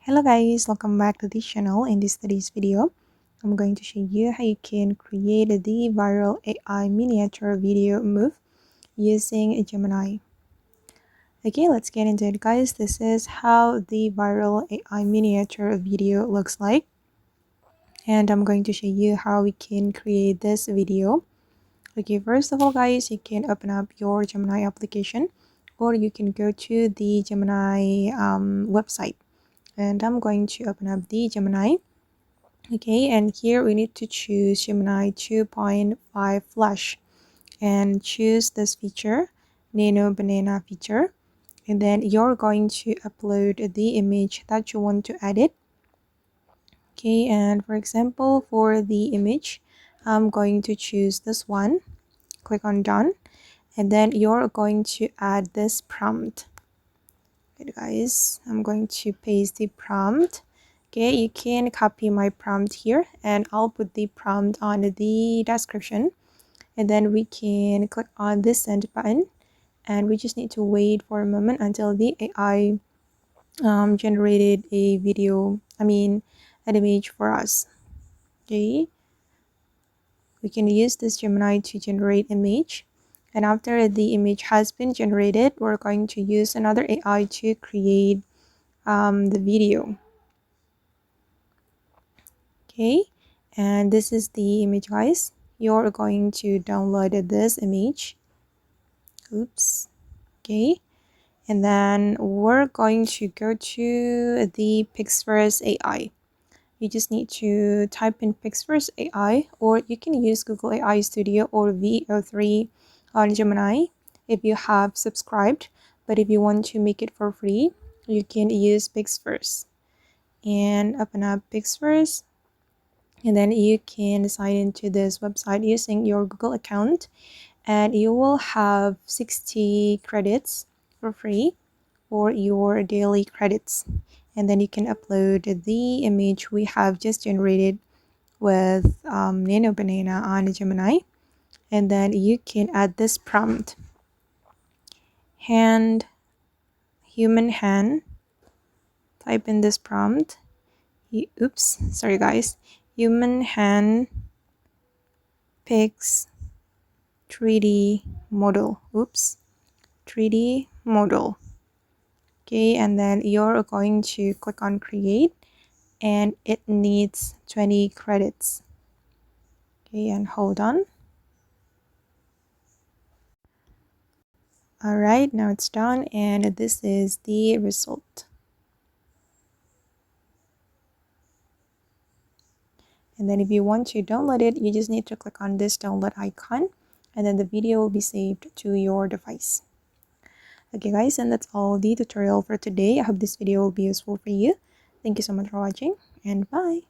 Hello guys, welcome back to this channel. In today's video, I'm going to show you how you can create the viral AI miniature video move using Gemini. Okay, let's get into it guys. This is how the viral AI miniature video looks like. And I'm going to show you how we can create this video. Okay, first of all guys, you can open up your Gemini application or you can go to the Gemini website. And I'm going to open up the Gemini. Okay, and here we need to choose Gemini 2.5 Flash and choose this feature, Nano Banana feature. And then you're going to upload the image that you want to edit. Okay, and for example, for the image, I'm going to choose this one. Click on done, and then you're going to add this prompt. Okay guys, I'm going to paste the prompt. Okay, you can copy my prompt here and I'll put the prompt on the description, and then we can click on this send button and we just need to wait for a moment until the AI generated a video, an image for us. Okay, we can use this Gemini to generate image, and after the image has been generated, we're going to use another AI to create the video. Okay, and this is the image guys. You're going to download this image. Oops. Okay, and then we're going to go to the Pixverse AI. You just need to type in Pixverse AI, or you can use Google AI Studio or VO3 on Gemini if you have subscribed. But if you want to make it for free, you can use Pixverse and open up Pixverse, and then you can sign into this website using your Google account, and you will have 60 credits for free for your daily credits. And then you can upload the image we have just generated with Nano Banana on Gemini, and then you can add this prompt: human hand. Type in this prompt. Oops, sorry guys. Human hand pics 3D model. Oops, 3D model. Okay, and then you're going to click on create, and it needs 20 credits. Okay, and hold on. All right, now it's done, and this is the result. And then if you want to download it, you just need to click on this download icon, and then the video will be saved to your device. Okay guys, and that's all the tutorial for today. I hope this video will be useful for you. Thank you so much for watching, and bye.